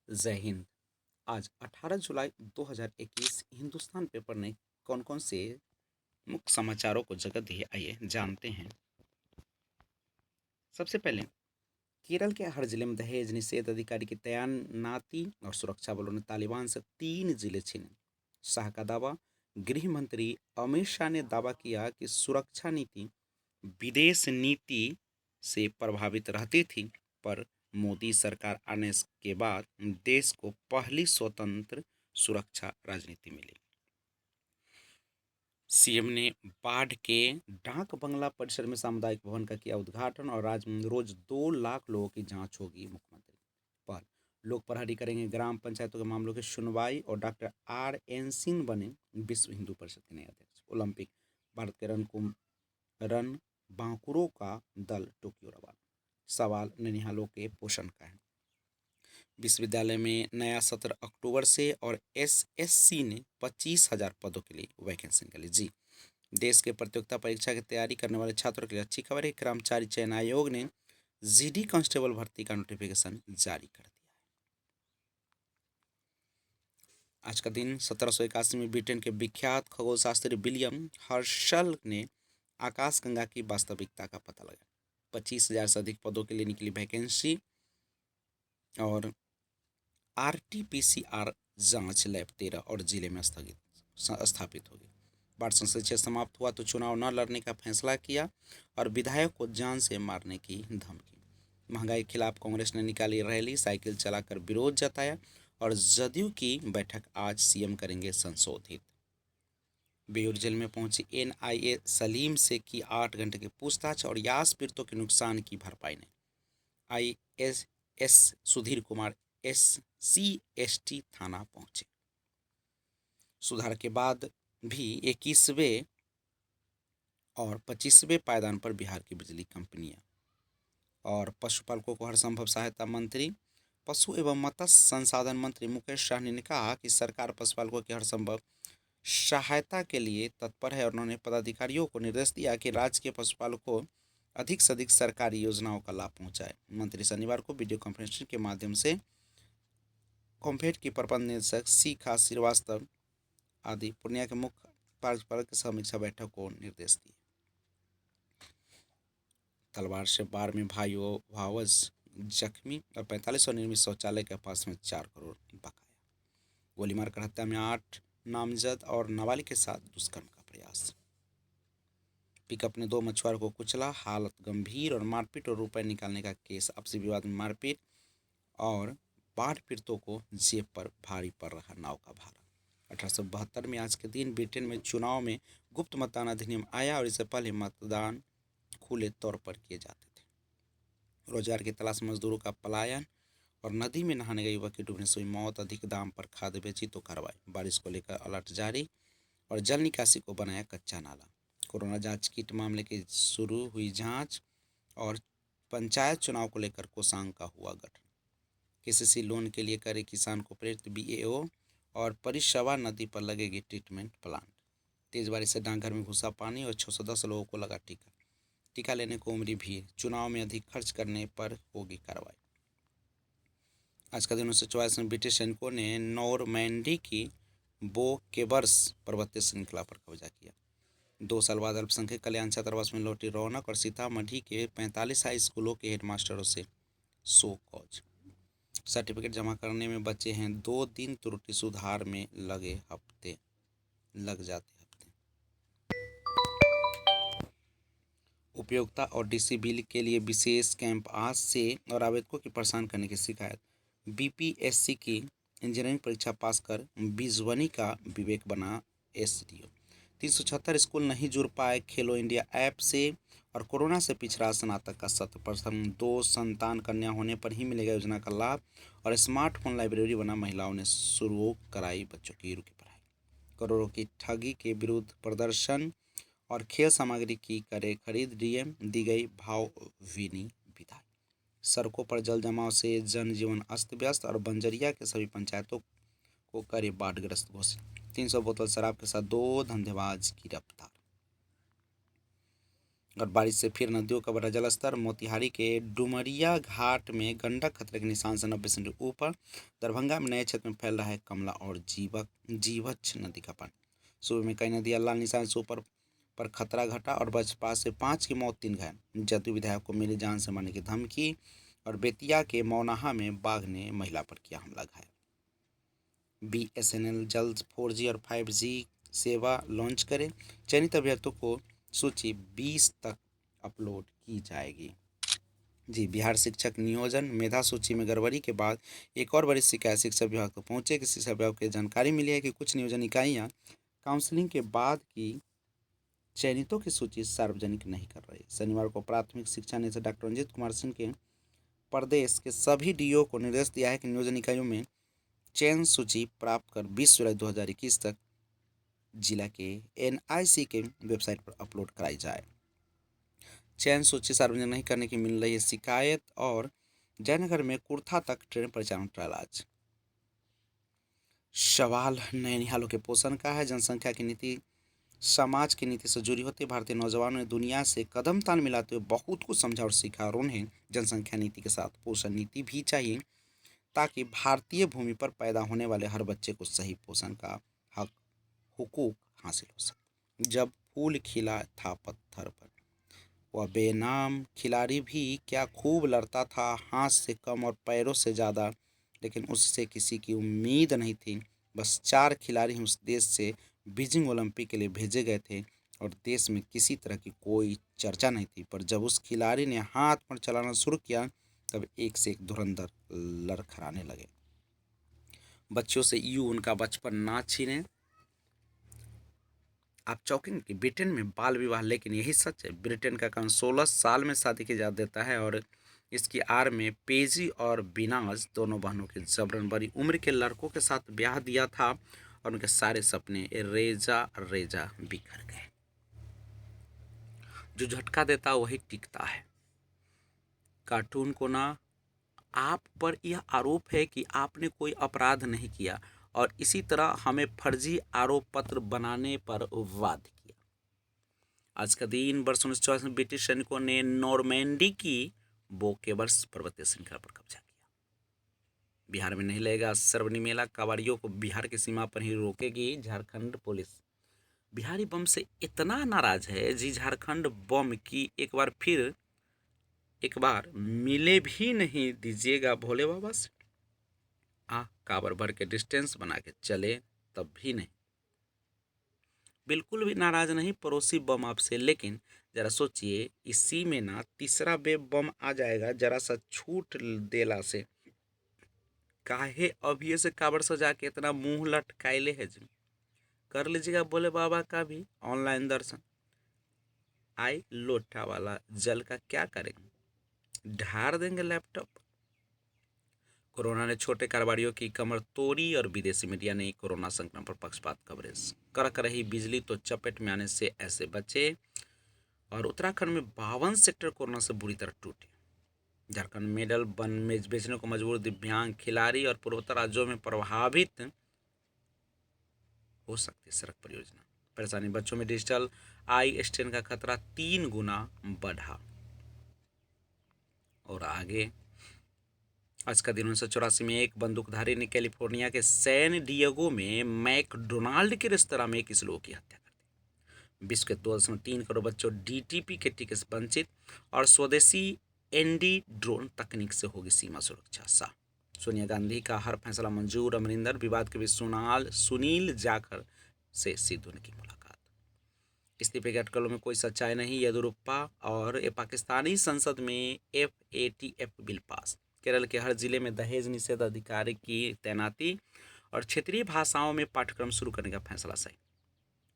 जय हिंद। आज 18 जुलाई 2021 हिंदुस्तान पेपर ने कौन कौन से मुख्य समाचारों को जगह दी है, आइए जानते हैं। सबसे पहले, केरल के हर जिले में दहेज निषेध अधिकारी की तैनाती और सुरक्षा बलों ने तालिबान से 3 जिले छीने। शाह का दावा, गृह मंत्री अमित शाह ने दावा किया कि सुरक्षा नीति विदेश नीति से प्रभावित रहती थी, पर मोदी सरकार आने के बाद देश को पहली स्वतंत्र सुरक्षा राजनीति मिली। सीएम ने बाढ़ के डाक बंगला परिसर में सामुदायिक भवन का किया उद्घाटन और राज्य में रोज 2 लाख लोगों की जांच होगी। मुख्यमंत्री पर लोक प्रहरी करेंगे ग्राम पंचायतों के मामलों की सुनवाई और डॉक्टर RN सिंह बने विश्व हिंदू परिषद के नए अध्यक्ष। ओलंपिक, भारत के रन बांकुरों का दल टोक्यो रवाना। सवाल ननिहालों के पोषण का है। विश्वविद्यालय में नया सत्र अक्टूबर से और SSC ने 25,000 पदों के लिए वैकेंसी निकाली। जी, देश के प्रतियोगिता परीक्षा की तैयारी करने वाले छात्रों के लिए अच्छी खबर है। कर्मचारी चयन आयोग ने GD कांस्टेबल भर्ती का नोटिफिकेशन जारी कर दिया। आज का दिन 1781 में ब्रिटेन के विख्यात खगोलशास्त्री विलियम हर्शल ने आकाशगंगा की वास्तविकता का पता लगाया। 25,000 से अधिक पदों के लिए निकली वैकेंसी और RT-PCR जांच लैब 13 और जिले में स्थापित होगी। बाढ़ संसदीय समाप्त हुआ तो चुनाव न लड़ने का फैसला किया और विधायक को जान से मारने की धमकी। महंगाई के खिलाफ कांग्रेस ने निकाली रैली, साइकिल चलाकर विरोध जताया और जदयू की बैठक आज सीएम करेंगे संशोधित। बेऊर जेल में पहुंची NIA, सलीम से की 8 घंटे की पूछताछ और यास पीड़ितों के नुकसान की भरपाई नहीं। ISS सुधीर कुमार SC/ST थाना पहुंचे। सुधार के बाद भी 21वें और 25वें पायदान पर बिहार की बिजली कंपनियां। और पशुपालकों को हर संभव सहायता। मंत्री पशु एवं मत्स्य संसाधन मंत्री मुकेश सहनी ने कहा कि सरकार पशुपालकों की हर संभव सहायता के लिए तत्पर है और उन्होंने पदाधिकारियों को निर्देश दिया कि राज्य के पशुपालकों को अधिक से अधिक सरकारी योजनाओं का लाभ पहुंचाए। मंत्री शनिवार को वीडियो कॉन्फ्रेंसिंग के माध्यम से कॉम्फेड की प्रबंध निदेशक शिखा श्रीवास्तव आदि पूर्णिया के मुख्य कार्यपालक की समीक्षा बैठक को निर्देश दिए। तलवार से बाढ़ में भावज जख्मी और 4500 निर्मित शौचालय के पास में 4 करोड़ बकाया। गोली मारकर हत्या में 8 नामजद और नाबालिग के साथ दुष्कर्म का प्रयास। पिकअप ने 2 मछुआरों को कुचला, हालत गंभीर और मारपीट और रुपए निकालने का केस। आपसी विवाद में मारपीट और बाढ़ पीड़ितों को जेब पर भारी पड़ रहा नाव का भाड़ा। 1872 में आज के दिन ब्रिटेन में चुनाव में गुप्त मतदान अधिनियम आया और इससे पहले मतदान खुले तौर पर किए जाते थे। रोजगार की तलाश मजदूरों का पलायन और नदी में नहाने गए युवक की डूबने से हुई मौत। अधिक दाम पर खाद बेची तो कार्रवाई। बारिश को लेकर अलर्ट जारी और जल निकासी को बनाया कच्चा नाला। कोरोना जांच किट मामले की शुरू हुई जांच और पंचायत चुनाव को लेकर कोषांग का हुआ गठन। KCC लोन के लिए करे किसान को प्रेरित। BAO और परिशवा नदी पर लगेगी ट्रीटमेंट प्लांट। तेज बारिश से डाकघर में घुसा पानी और 610 लोगों को लगा टीका लेने को उमड़ी भीड़। चुनाव में अधिक खर्च करने पर होगी कार्रवाई। आज का दिन 1944 में ब्रिटिश सैनिकों ने नॉरमैंडी की बोकेबर्स पर्वतीय श्रृंखला पर कब्जा किया। 2 साल बाद अल्पसंख्यक कल्याण छात्रावास में लौटी रौनक और सीतामढ़ी के 45 हाई स्कूलों के हेडमास्टरों से सो कॉज। सर्टिफिकेट जमा करने में बचे हैं 2 दिन, त्रुटि सुधार में लग जाते हफ्ते। उपयोगिता और DC बिल के लिए विशेष कैंप आज से और आवेदकों की परेशान करने की शिकायत। BPSC की इंजीनियरिंग परीक्षा पास कर बिजवनी का विवेक बना SDO। 376 स्कूल नहीं जुड़ पाए खेलो इंडिया ऐप से और कोरोना से पिछड़ा स्नातक का 100%। 2 संतान कन्या होने पर ही मिलेगा योजना का लाभ और स्मार्टफोन लाइब्रेरी बना। महिलाओं ने शुरू कराई बच्चों की रुकी पढ़ाई। करोड़ों की ठगी के विरुद्ध प्रदर्शन और खेल सामग्री की करे खरीद। DM दी गई भावभीनी विदाई। सड़कों पर जल जमाव से जनजीवन अस्त व्यस्त और बंजरिया के सभी पंचायतों को करे बाढ़ग्रस्त घोषित। 300 बोतल शराब के साथ 2 धंधेबाज गिरफ्तार। और बारिश से फिर नदियों का बढ़ा जलस्तर। मोतिहारी के डुमरिया घाट में गंडक खतरे के निशान से 90 सेंटीमीटर ऊपर। दरभंगा में नए क्षेत्र में फैल रहा है कमला और जीवछ नदी का पानी। सूबे में कई नदियां लाल निशान से ऊपर पर खतरा घटा और वज्रपात से 5 की मौत 3 घायल। जदयू विधायक को मिली जान से मारने की धमकी। और बेतिया के मौनाहा में बाघ ने महिला पर किया हमला, घायल। BSNL जल्द 4G और 5G सेवा लॉन्च करे। चयनित अभ्यर्थियों को सूची 20 तक अपलोड की जाएगी। जी, बिहार शिक्षक नियोजन मेधा सूची में गड़बड़ी के बाद एक और बड़ी शिकायत शिक्षा विभाग को पहुंचे कि शिक्षा विभाग को जानकारी मिली है कि कुछ नियोजन इकाइयां काउंसलिंग के बाद की चयनितों की सूची सार्वजनिक नहीं कर रही। शनिवार को प्राथमिक शिक्षा निदेशक डॉक्टर रंजीत कुमार सिंह के प्रदेश के सभी DO को निर्देश दिया है कि नियोजन इकाइयों में चयन सूची प्राप्त कर 20 जुलाई 2021 तक जिला के NIC के वेबसाइट पर अपलोड कराई जाए। चयन सूची सार्वजनिक नहीं करने की मिल रही है शिकायत। और जयनगर में कुर्था तक ट्रेन परिचालन ट्रायल आज। सवाल नैनिहालों के पोषण का है। जनसंख्या की नीति समाज की नीति से जुड़ी होती है। भारतीय नौजवानों ने दुनिया से कदम ताल मिलाते हुए बहुत कुछ समझा और सीखा और उन्हें जनसंख्या नीति के साथ पोषण नीति भी चाहिए ताकि भारतीय भूमि पर पैदा होने वाले हर बच्चे को सही पोषण का हक हुकूक हासिल हो सके। जब फूल खिला था पत्थर पर वह बेनाम खिलाड़ी भी क्या खूब लड़ता था, हाथ से कम और पैरों से ज़्यादा, लेकिन उससे किसी की उम्मीद नहीं थी। बस 4 खिलाड़ी उस देश से बीजिंग ओलंपिक के लिए भेजे गए थे और देश में किसी तरह की कोई चर्चा नहीं थी। पर जब उस खिलाड़ी ने हाथ पर चलाना शुरू किया तब एक से एक धुरंधर लड़खड़ाने लगे। बच्चों से यूं उनका बचपन ना छीने। आप चौंकेंगे कि ब्रिटेन में बाल विवाह, लेकिन यही सच है। ब्रिटेन का कानून 16 साल में शादी की इजाज़त देता है और इसकी आड़ में पेजी और बिनाज दोनों बहनों के जबरन बड़ी उम्र के लड़कों के साथ ब्याह दिया था और उनके सारे सपने रेजा रेजा बिखर गए। जो झटका देता वही टिकता है। कार्टून को ना आप पर यह आरोप है कि आपने कोई अपराध नहीं किया और इसी तरह हमें फर्जी आरोप पत्र बनाने पर वाद किया। आज का दिन वर्ष 1944 में ब्रिटिश सैनिकों ने नॉर्मैंडी की बोकेबर्स पर्वतीय श्रृंखला पर कब्जा किया। बिहार में नहीं लगेगा श्रावणी मेला, कांवड़ियों को बिहार की सीमा पर ही रोकेगी झारखंड पुलिस। बिहारी बम से इतना नाराज है जी झारखंड बम की एक बार मिले भी नहीं दीजिएगा भोले बाबा से। काबर भर के डिस्टेंस बना के चले तब भी नहीं। बिल्कुल भी नाराज नहीं पड़ोसी बम आपसे, लेकिन जरा सोचिए इसी में ना तीसरा वेव बम आ जाएगा जरा सा छूट देला से। काहे अभी से काबर सजा के इतना मुंह लटकाइले है जी। कर लीजिएगा भोले बाबा का भी ऑनलाइन दर्शन। आई लोटा वाला जल का क्या करेंगे, ढार देंगे लैपटॉप। कोरोना ने छोटे कारोबारियों की कमर तोड़ी और विदेशी मीडिया ने कोरोना संक्रमण पर पक्षपात कवरेज। कड़क रही बिजली तो चपेट में आने से ऐसे बचे। और उत्तराखंड में 52 सेक्टर कोरोना से बुरी तरह टूटे। झारखंड मेडल बेचने को मजबूर दिव्यांग खिलाड़ी और पूर्वोत्तर राज्यों में प्रभावित हो सकती सड़क परियोजना। परेशानी बच्चों में डिजिटल आई स्ट्रेन का खतरा 3 गुना बढ़ा। और आगे आज का दिन 1984 में एक बंदूकधारी ने कैलिफोर्निया के सैन डिएगो में मैकडोनाल्ड के रेस्तरां में 21 लोगों की हत्या कर दी। विश्व के 2.3 करोड़ बच्चों DTP के टीके से वंचित। और स्वदेशी एनडी ड्रोन तकनीक से होगी सीमा सुरक्षा। सोनिया गांधी का हर फैसला मंजूर। अमरिंदर विवाद के बीच सुनील जाखड़ से सिद्धू ने की मुलाकात। इस्तीफे के अटकलों में कोई सच्चाई नहीं, येदियुरप्पा। और पाकिस्तानी संसद में FATF बिल पास। केरल के हर जिले में दहेज निषेध अधिकारी की तैनाती और क्षेत्रीय भाषाओं में पाठ्यक्रम शुरू करने का फैसला सही।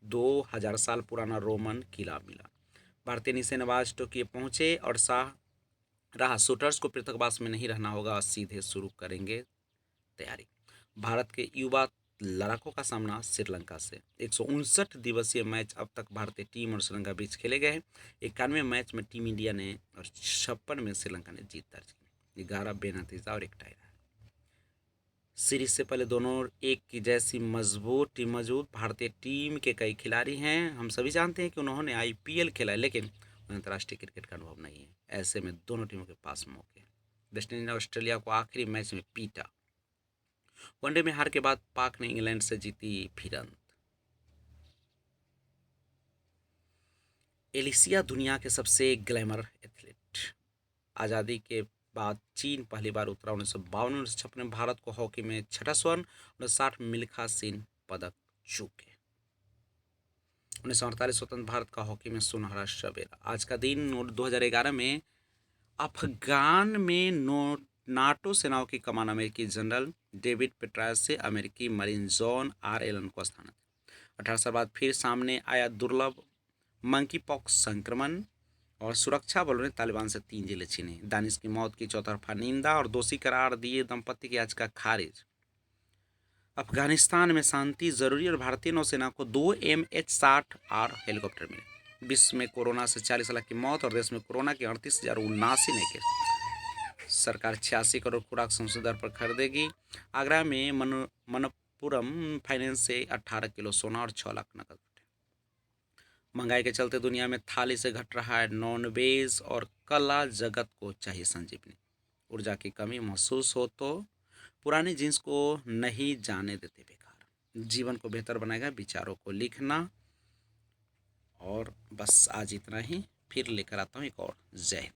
2000 साल पुराना रोमन किला मिला। भारतीय निशानेबाज टोक्यो पहुंचे और रहा शूटर्स को पृथकवास में नहीं रहना होगा और सीधे शुरू करेंगे तैयारी। भारत के युवा लड़ाकों का सामना श्रीलंका से। 159 दिवसीय मैच अब तक भारतीय टीम और श्रीलंका बीच खेले गए हैं। 91 मैच में टीम इंडिया ने और 56 में श्रीलंका ने जीत दर्ज की। 11 बेनतीजा और 1 टाई रहा। सीरीज से पहले दोनों एक की जैसी मजबूत भारतीय टीम के कई खिलाड़ी हैं। हम सभी जानते हैं कि उन्होंने IPL खेला है, लेकिन अंतर्राष्ट्रीय क्रिकेट का अनुभव नहीं है। ऐसे में दोनों टीमों के पास मौके। वेस्ट इंडीज ने ऑस्ट्रेलिया को आखिरी मैच में पीटा। वनडे में हार के बाद पाक ने इंग्लैंड से जीती भिड़ंत। एलिसिया दुनिया के सबसे ग्लैमर एथलीट। आज़ादी के बाद चीन पहली बार उतरा। 1952 1956 में भारत को हॉकी में छठा स्वर्ण। 1960 मिल्खा सिंह पदक चूके। 1948 स्वतंत्र भारत का हॉकी में सुनहरा सवेरा। आज का दिन 2011 में अफगान में नाटो सेनाओं की कमान अमेरिकी जनरल डेविड पेट्रायस से अमेरिकी मरीन जॉन आर एलन को स्थानांतरित। 18 साल बाद फिर सामने आया दुर्लभ मंकी पॉक्स संक्रमण और सुरक्षा बलों ने तालिबान से 3 जिले छीने। दानिश की मौत की चौतरफा निंदा और दोषी करार दिए दंपति की याचिका खारिज। अफगानिस्तान में शांति जरूरी और भारतीय नौसेना को 2 MH-60R हेलीकॉप्टर मिले। विश्व में कोरोना से 40 लाख की मौत और देश में कोरोना के 38,079 नए केस। सरकार 86 करोड़ खुराक संशोधन दर पर खरीदेगी। आगरा में मनप्पुरम फाइनेंस से 18 किलो सोना और 6 लाख नकद। महंगाई के चलते दुनिया में थाली से घट रहा है नॉनवेज और कला जगत को चाहिए संजीवनी। ऊर्जा की कमी महसूस हो तो पुरानी जींस को नहीं जाने देते बेकार। जीवन को बेहतर बनाएगा विचारों को लिखना। और बस आज इतना ही, फिर लेकर आता हूँ एक और। जय हिंद।